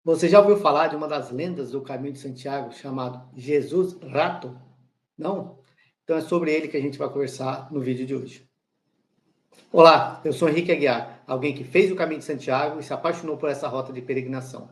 Você já ouviu falar de uma das lendas do Caminho de Santiago chamado Jesus Rato? Não? Então é sobre ele que a gente vai conversar no vídeo de hoje. Olá, eu sou Henrique Aguiar, alguém que fez o Caminho de Santiago e se apaixonou por essa rota de peregrinação.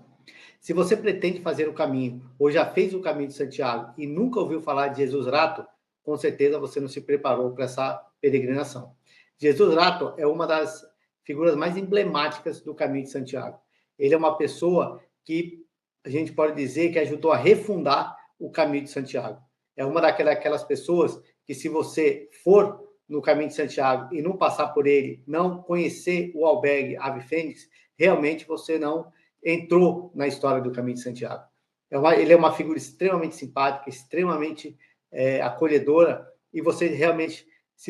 Se você pretende fazer o caminho ou já fez o Caminho de Santiago e nunca ouviu falar de Jesus Rato, com certeza você não se preparou para essa peregrinação. Jesus Rato é uma das figuras mais emblemáticas do Caminho de Santiago. Ele é uma pessoa que a gente pode dizer que ajudou a refundar o Caminho de Santiago. É uma daquelas pessoas que, se você for no Caminho de Santiago e não passar por ele, não conhecer o albergue Ave Fênix, realmente você não entrou na história do Caminho de Santiago. Ele é uma figura extremamente simpática, extremamente acolhedora, e você realmente,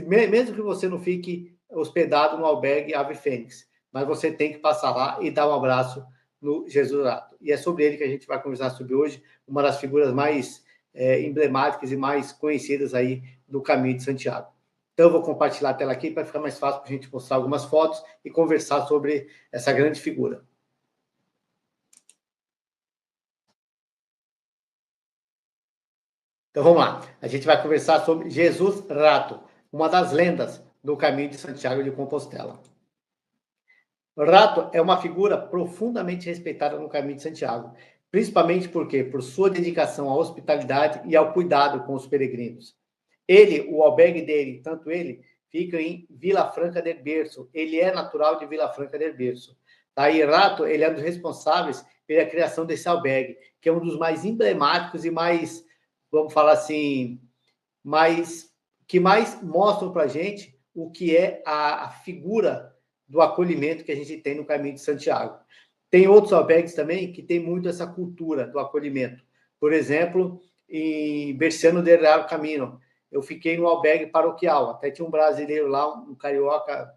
mesmo que você não fique hospedado no albergue Ave Fênix, mas você tem que passar lá e dar um abraço no Jesus Rato. E é sobre ele que a gente vai conversar sobre hoje, uma das figuras mais emblemáticas e mais conhecidas aí do Caminho de Santiago. Então, eu vou compartilhar a tela aqui para ficar mais fácil para a gente mostrar algumas fotos e conversar sobre essa grande figura. Então, vamos lá. A gente vai conversar sobre Jesus Rato, uma das lendas do Caminho de Santiago de Compostela. Rato é uma figura profundamente respeitada no Caminho de Santiago, principalmente por sua dedicação à hospitalidade e ao cuidado com os peregrinos. O albergue dele, tanto ele, fica em Vila Franca del Berço. Ele é natural de Vila Franca del Berço. Daí, Rato, ele é um dos responsáveis pela criação desse albergue, que é um dos mais emblemáticos e mais, vamos falar assim, que mais mostram para a gente o que é a figura do acolhimento que a gente tem no Caminho de Santiago. Tem outros albergues também que tem muito essa cultura do acolhimento. Por exemplo, em Berciano del Real Camino, eu fiquei no albergue paroquial. Até tinha um brasileiro lá, um carioca,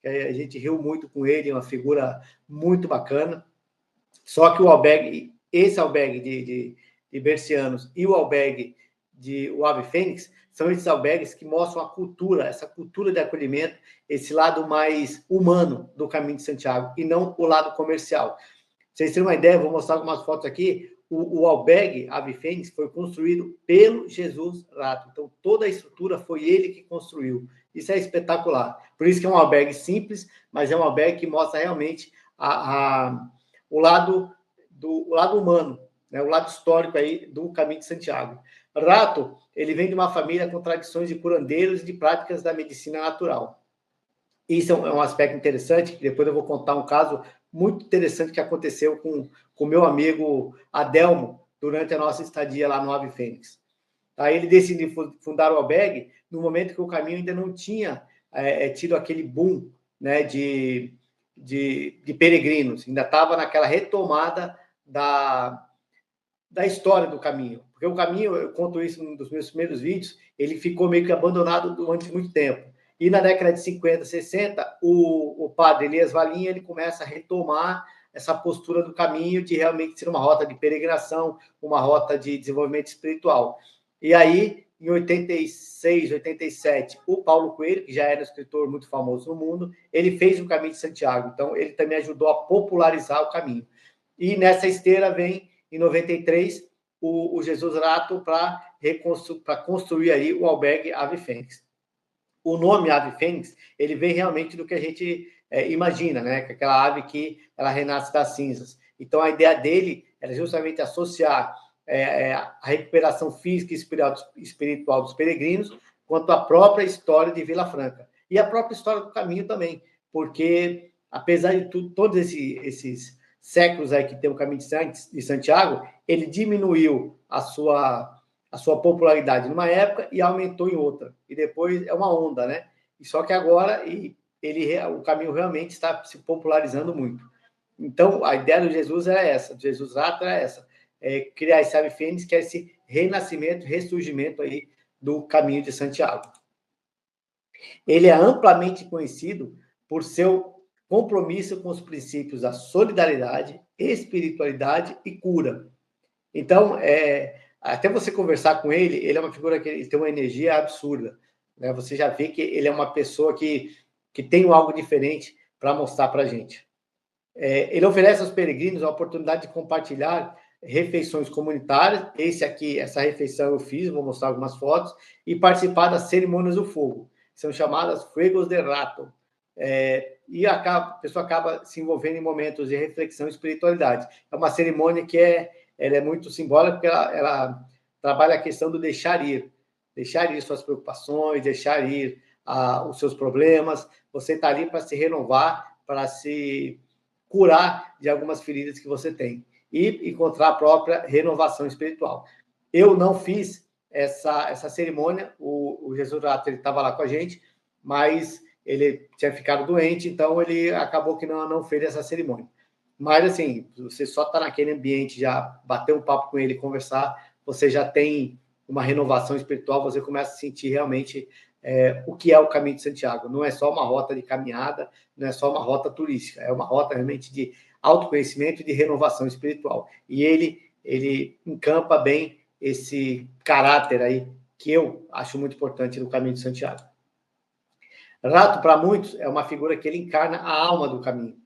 que a gente riu muito com ele, uma figura muito bacana. Só que esse albergue de Bercianos e o albergue o Ave Fênix, são esses albergues que mostram a cultura, essa cultura de acolhimento, esse lado mais humano do Caminho de Santiago, e não o lado comercial. Pra vocês terem uma ideia, vou mostrar algumas fotos aqui. O albergue Ave Fênix foi construído pelo Jesus Rato. Então, toda a estrutura foi ele que construiu. Isso é espetacular. Por isso que é um albergue simples, mas é um albergue que mostra realmente o lado humano, né? O lado histórico aí do Caminho de Santiago. Rato, ele vem de uma família com tradições de curandeiros e de práticas da medicina natural. Isso é um aspecto interessante, que depois eu vou contar um caso muito interessante que aconteceu com o meu amigo Adelmo durante a nossa estadia lá no Ave Fênix. Aí ele decidiu fundar o albergue no momento que o caminho ainda não tinha tido aquele boom, né, de peregrinos, ainda estava naquela retomada da história do caminho. Porque o caminho, eu conto isso num dos meus primeiros vídeos, ele ficou meio que abandonado durante muito tempo. E na década de 50, 60, o padre Elias Valim, ele começa a retomar essa postura do caminho de realmente ser uma rota de peregrinação, uma rota de desenvolvimento espiritual. E aí, em 86, 87, o Paulo Coelho, que já era um escritor muito famoso no mundo, ele fez o Caminho de Santiago. Então, ele também ajudou a popularizar o caminho. E nessa esteira vem, em 93, o Jesus Rato para construir aí o albergue Ave Fênix. O nome Ave Fênix, ele vem realmente do que a gente imagina, né? Que aquela ave que ela renasce das cinzas. Então, a ideia dele era justamente associar a recuperação física e espiritual dos peregrinos quanto à própria história de Vila Franca. E a própria história do caminho também, porque, apesar de tudo, todos esses séculos aí que tem o Caminho de Santiago, ele diminuiu a sua popularidade numa época e aumentou em outra. E depois é uma onda, né? E só que agora o caminho realmente está se popularizando muito. Então, a ideia do Jesus era essa, do Jesus Rato era essa, criar esse Ave Fênix, que é esse renascimento, ressurgimento aí do Caminho de Santiago. Ele é amplamente conhecido por seu compromisso com os princípios da solidariedade, espiritualidade e cura. Então, até você conversar com ele, ele é uma figura que tem uma energia absurda, né? Você já vê que ele é uma pessoa que tem algo diferente para mostrar para a gente. Ele oferece aos peregrinos a oportunidade de compartilhar refeições comunitárias. Essa refeição eu fiz, vou mostrar algumas fotos, e participar das cerimônias do fogo. São chamadas Fuegos de Rato. A pessoa acaba se envolvendo em momentos de reflexão e espiritualidade. É uma cerimônia que ela é muito simbólica, porque ela trabalha a questão do deixar ir suas preocupações, deixar ir os seus problemas. Você está ali para se renovar, para se curar de algumas feridas que você tem e encontrar a própria renovação espiritual. Eu não fiz essa cerimônia, o Jesus Rato estava lá com a gente, mas ele tinha ficado doente, então ele acabou que não fez essa cerimônia. Mas, assim, você só está naquele ambiente, já bater um papo com ele, conversar, você já tem uma renovação espiritual, você começa a sentir realmente o que é o Caminho de Santiago. Não é só uma rota de caminhada, não é só uma rota turística, é uma rota realmente de autoconhecimento e de renovação espiritual. E ele encampa bem esse caráter aí, que eu acho muito importante no Caminho de Santiago. Rato, para muitos, é uma figura que ele encarna a alma do caminho.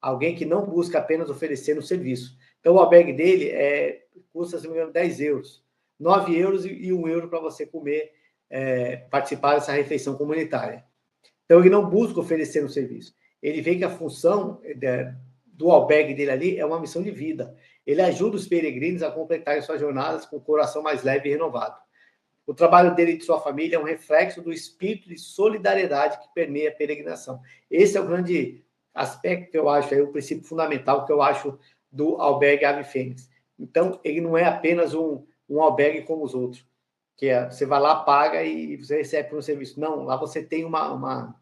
Alguém que não busca apenas oferecer um serviço. Então, o albergue dele custa, se não me engano, 10 euros. 9 euros e 1 euro para você comer, participar dessa refeição comunitária. Então, ele não busca oferecer um serviço. Ele vê que a função do albergue dele ali é uma missão de vida. Ele ajuda os peregrinos a completarem suas jornadas com o coração mais leve e renovado. O trabalho dele e de sua família é um reflexo do espírito de solidariedade que permeia a peregrinação. Esse é o grande aspecto que eu acho, o princípio fundamental que eu acho do albergue Ave Fênix. Então, ele não é apenas um albergue como os outros, que você vai lá, paga e você recebe por um serviço. Não, lá você tem uma alma,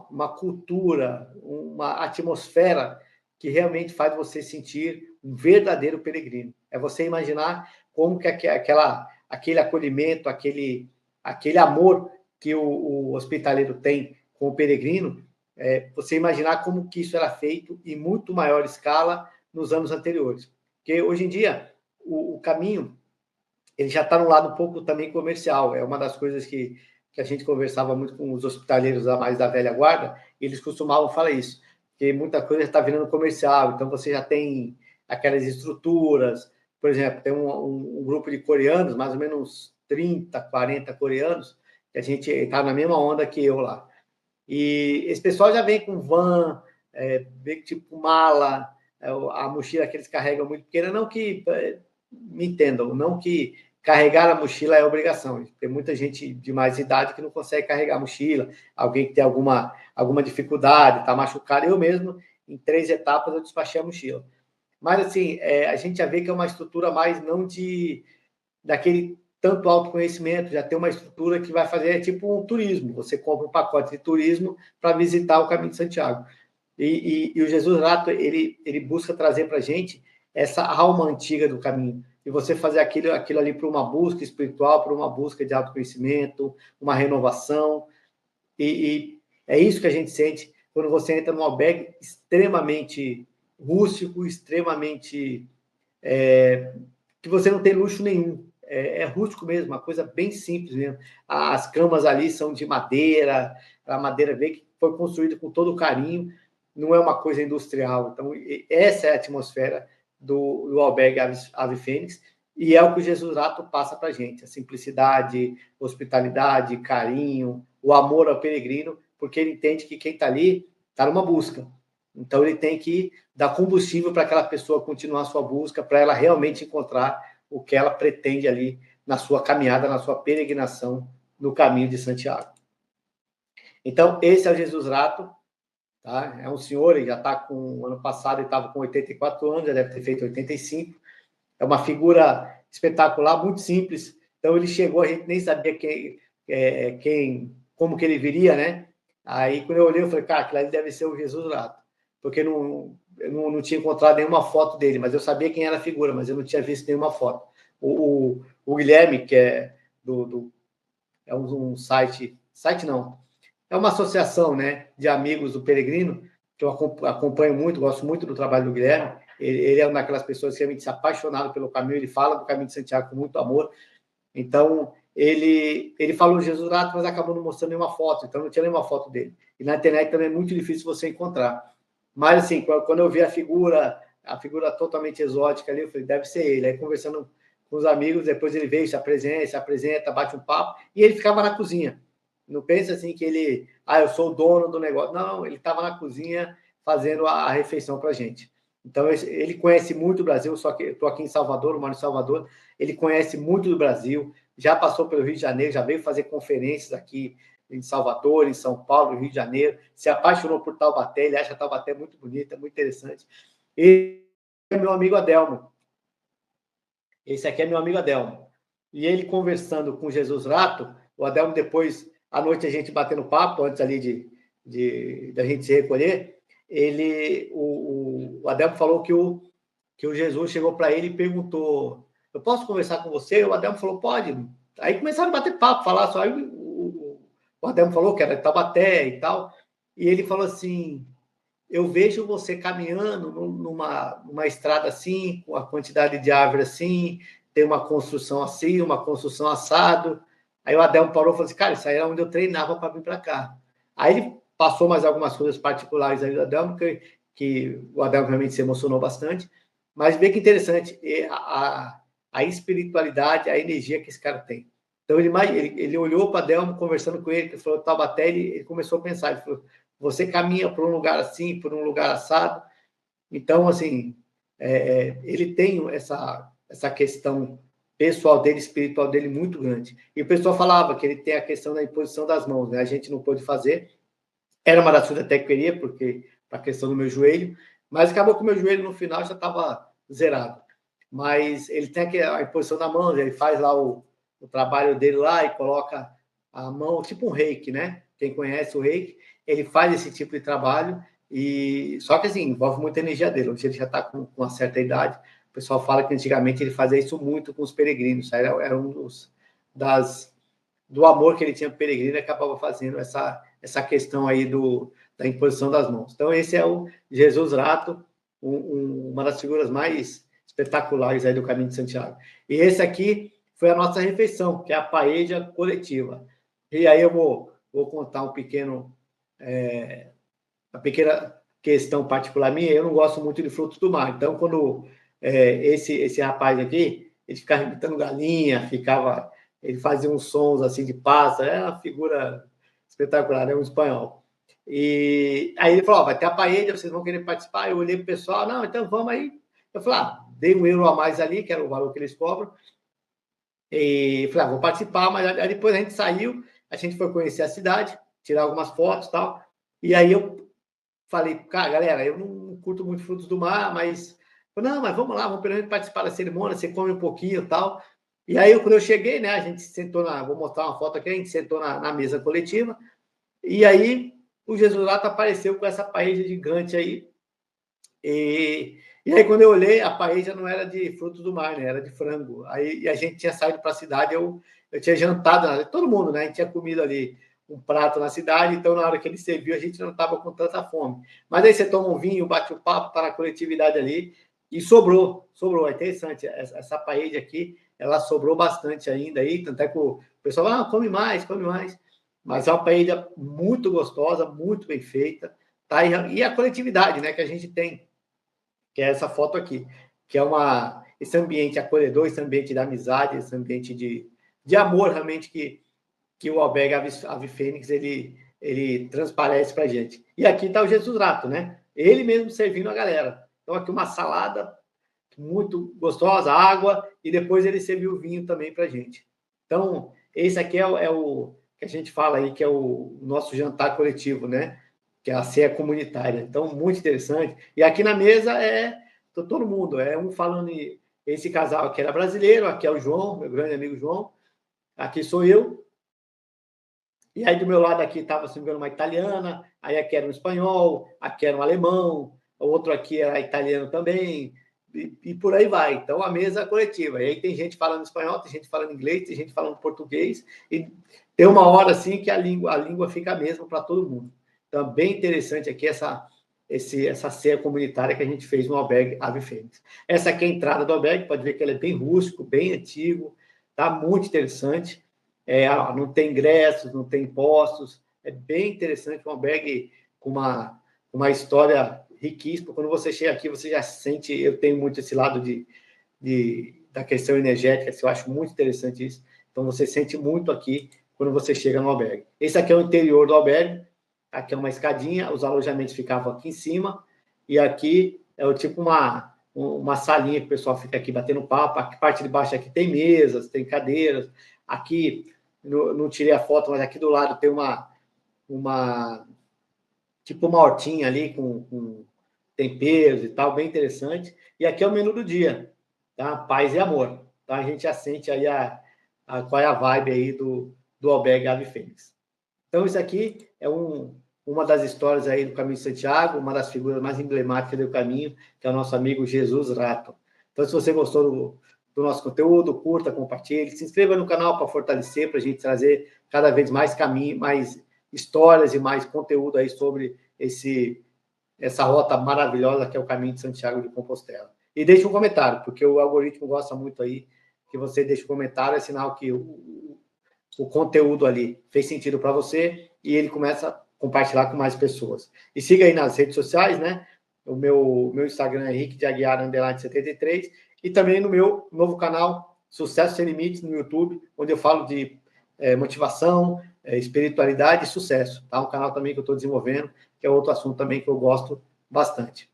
uma cultura, uma atmosfera que realmente faz você sentir um verdadeiro peregrino. É você imaginar como que aquele acolhimento, aquele amor que o hospitaleiro tem com o peregrino, você imaginar como que isso era feito em muito maior escala nos anos anteriores. Porque hoje em dia, o caminho ele já está no lado um pouco também comercial. É uma das coisas que a gente conversava muito com os hospitaleiros mais da velha guarda, e eles costumavam falar isso, que muita coisa está virando comercial, então você já tem aquelas estruturas. Por exemplo, tem um grupo de coreanos, mais ou menos 30, 40 coreanos, que a gente está na mesma onda que eu lá. E esse pessoal já vem com van, vem tipo mala, a mochila que eles carregam muito pequena, não que, me entendam, não que carregar a mochila é obrigação. Tem muita gente de mais idade que não consegue carregar a mochila, alguém que tem alguma dificuldade, está machucado. Eu mesmo, em 3 etapas, eu despachei a mochila. Mas, assim, a gente já vê que é uma estrutura mais não daquele tanto autoconhecimento, já tem uma estrutura que vai fazer tipo um turismo. Você compra um pacote de turismo para visitar o Caminho de Santiago. E o Jesus Rato, ele busca trazer para a gente essa alma antiga do caminho. E você fazer aquilo ali para uma busca espiritual, para uma busca de autoconhecimento, uma renovação. E é isso que a gente sente quando você entra num albergue extremamente rústico, extremamente... que você não tem luxo nenhum. É rústico mesmo, uma coisa bem simples mesmo. As camas ali são de madeira, a madeira vê que foi construída com todo carinho, não é uma coisa industrial. Então, essa é a atmosfera do albergue Ave Fênix, e é o que o Jesus Rato passa para a gente, a simplicidade, hospitalidade, carinho, o amor ao peregrino, porque ele entende que quem está ali está numa busca. Então, ele tem que dar combustível para aquela pessoa continuar a sua busca, para ela realmente encontrar o que ela pretende ali na sua caminhada, na sua peregrinação no Caminho de Santiago. Então, esse é o Jesus Rato, tá? É um senhor, ele já está com... Ano passado ele estava com 84 anos, já deve ter feito 85. É uma figura espetacular, muito simples. Então, ele chegou, a gente nem sabia como que ele viria, né? Aí, quando eu olhei, eu falei, cara, aquilo ali deve ser o Jesus Rato, porque eu não tinha encontrado nenhuma foto dele, mas eu sabia quem era a figura, mas eu não tinha visto nenhuma foto. O Guilherme, que é é um site não, é uma associação, né, de amigos do peregrino, que eu acompanho muito, gosto muito do trabalho do Guilherme. Ele é uma daquelas pessoas que realmente se apaixonado pelo caminho, ele fala do Caminho de Santiago com muito amor. Então, ele falou Jesus Rato, mas acabou não mostrando nenhuma foto, então não tinha nenhuma foto dele. E na internet também é muito difícil você encontrar. Mas, assim, quando eu vi a figura totalmente exótica ali, eu falei, deve ser ele. Aí, conversando com os amigos, depois ele veio, se apresenta, bate um papo, e ele ficava na cozinha. Não pensa assim que ele, eu sou o dono do negócio. Não, ele estava na cozinha fazendo a refeição para a gente. Então, ele conhece muito o Brasil, só que eu estou aqui em Salvador, moro em Salvador, ele conhece muito do Brasil, já passou pelo Rio de Janeiro, já veio fazer conferências aqui em Salvador, em São Paulo, Rio de Janeiro, se apaixonou por Taubaté, ele acha Taubaté muito bonita, muito interessante. E é meu amigo Adelmo. Esse aqui é meu amigo Adelmo. E ele conversando com Jesus Rato, o Adelmo depois, à noite a gente batendo papo, antes ali da gente se recolher, o Adelmo falou que o Jesus chegou para ele e perguntou, eu posso conversar com você? O Adelmo falou, pode. Aí começaram a bater papo, falar só. Aí o Adelmo falou que era de Taubaté e tal, e ele falou assim, eu vejo você caminhando numa estrada assim, com a quantidade de árvores assim, tem uma construção assim, uma construção assado. Aí o Adelmo parou e falou assim, cara, isso aí era onde eu treinava para vir para cá. Aí ele passou mais algumas coisas particulares aí do Adelmo, que o Adelmo realmente se emocionou bastante, mas bem que interessante a espiritualidade, a energia que esse cara tem. Então ele olhou para o Adelmo, conversando com ele, que falou Taubaté, ele começou a pensar, ele falou, você caminha por um lugar assim, por um lugar assado. Então, assim, ele tem essa questão pessoal dele, espiritual dele muito grande. E o pessoal falava que ele tem a questão da imposição das mãos, né? A gente não pôde fazer. Era uma das coisas até que eu queria, porque a questão do meu joelho, mas acabou que o meu joelho no final já estava zerado. Mas ele tem a imposição da mão, ele faz lá o trabalho dele lá e coloca a mão, tipo um reiki, né? Quem conhece o reiki, ele faz esse tipo de trabalho, e só que assim, envolve muita energia dele. Hoje ele já está com uma certa idade. O pessoal fala que antigamente ele fazia isso muito com os peregrinos, era um do amor que ele tinha para o peregrino, acabava fazendo essa questão aí da imposição das mãos. Então, esse é o Jesus Rato, uma das figuras mais espetaculares aí do Caminho de Santiago. E esse aqui foi a nossa refeição, que é a paella coletiva. E aí eu vou contar uma pequena questão particular minha. Eu não gosto muito de frutos do mar. Então, quando esse rapaz aqui, ele ficava imitando galinha, ele fazia uns sons assim de pássaro, é uma figura espetacular, é um espanhol. E aí ele falou, vai ter a paella, vocês vão querer participar? Eu olhei para o pessoal, não, então vamos aí. Eu falei, dei €1 a mais ali, que era o valor que eles cobram, e falei, vou participar, mas aí depois a gente saiu, a gente foi conhecer a cidade, tirar algumas fotos e tal, e aí eu falei, cara, galera, eu não curto muito frutos do mar, mas não, mas vamos lá, vamos pelo menos participar da cerimônia, você come um pouquinho e tal. E aí, quando eu cheguei, né, a gente sentou vou mostrar uma foto aqui, a gente sentou na mesa coletiva, e aí o Jesus Lato apareceu com essa paella gigante aí. E aí, quando eu olhei, a paella não era de frutos do mar, né, era de frango. Aí e a gente tinha saído para a cidade, eu tinha jantado, todo mundo, né, a gente tinha comido ali um prato na cidade, então na hora que ele serviu, a gente não estava com tanta fome. Mas aí você toma um vinho, bate o papo, está na coletividade ali, e sobrou. É interessante, essa paella aqui, ela sobrou bastante ainda aí, tanto é que o pessoal, come mais. Mas é uma paella muito gostosa, muito bem feita, tá? E a coletividade, né, que a gente tem, que é essa foto aqui, que é esse ambiente acolhedor, esse ambiente de amizade, esse ambiente de amor realmente que o Albergue Ave Fênix ele transparece para a gente. E aqui está o Jesus Rato, né? Ele mesmo servindo a galera. Então, aqui uma salada muito gostosa, água, e depois ele serviu o vinho também para a gente. Então, esse aqui é o que a gente fala aí, que é o nosso jantar coletivo, né? Que é a ceia comunitária. Então, muito interessante. E aqui na mesa todo mundo, um falando, esse casal aqui era brasileiro, aqui é o João, meu grande amigo João, aqui sou eu, e aí do meu lado aqui estava, se não me engano, uma italiana, aí aqui era um espanhol, aqui era um alemão, o outro aqui era italiano também, e por aí vai. Então, a mesa coletiva. E aí tem gente falando espanhol, tem gente falando inglês, tem gente falando português, e tem uma hora assim que a língua fica a mesma para todo mundo. Então, bem interessante aqui essa ceia comunitária que a gente fez no Albergue Ave Fênix. Essa aqui é a entrada do albergue, pode ver que ele é bem rústico, bem antigo, tá muito interessante. não tem ingressos, não tem impostos. É bem interessante, um albergue com uma história riquíssima. Quando você chega aqui, você já sente... Eu tenho muito esse lado da questão energética, eu acho muito interessante isso. Então, você sente muito aqui quando você chega no albergue. Esse aqui é o interior do albergue. Aqui é uma escadinha, os alojamentos ficavam aqui em cima, e aqui é tipo uma salinha que o pessoal fica aqui batendo papo. A parte de baixo aqui tem mesas, tem cadeiras. Aqui, não tirei a foto, mas aqui do lado tem tipo uma hortinha ali com temperos e tal, bem interessante. E aqui é o menu do dia, tá? Paz e amor. Então, a gente já sente aí qual é a vibe aí do albergue Ave Fênix. Então, isso aqui é uma das histórias aí do Caminho de Santiago, uma das figuras mais emblemáticas do caminho, que é o nosso amigo Jesus Rato. Então, se você gostou do nosso conteúdo, curta, compartilhe, se inscreva no canal para fortalecer, para a gente trazer cada vez mais caminho, mais histórias e mais conteúdo aí sobre essa rota maravilhosa que é o Caminho de Santiago de Compostela. E deixe um comentário, porque o algoritmo gosta muito aí que você deixe um comentário, é sinal que o conteúdo ali fez sentido para você e ele começa a compartilhar com mais pessoas. E siga aí nas redes sociais, né? O meu Instagram é Henrique de Aguiar, _73, e também no meu novo canal, Sucesso Sem Limites, no YouTube, onde eu falo de motivação, espiritualidade e sucesso. Tá? Um canal também que eu estou desenvolvendo, que é outro assunto também que eu gosto bastante.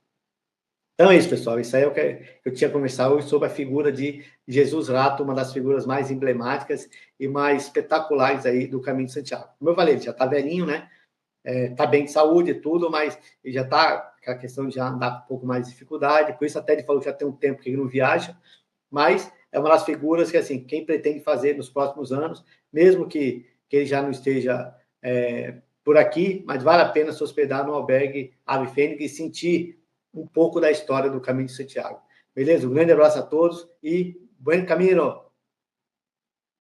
Então é isso, pessoal. Isso aí é o que eu tinha conversado hoje sobre a figura de Jesus Rato, uma das figuras mais emblemáticas e mais espetaculares aí do Caminho de Santiago. Como eu falei, ele já está velhinho, né? Está bem de saúde e tudo, mas ele já está com a questão de já andar com um pouco mais de dificuldade. Por isso até ele falou que já tem um tempo que ele não viaja, mas é uma das figuras que, assim, quem pretende fazer nos próximos anos, mesmo que ele já não esteja por aqui, mas vale a pena se hospedar no albergue Ave Fênix e sentir um pouco da história do Caminho de Santiago. Beleza? Um grande abraço a todos e bom caminho!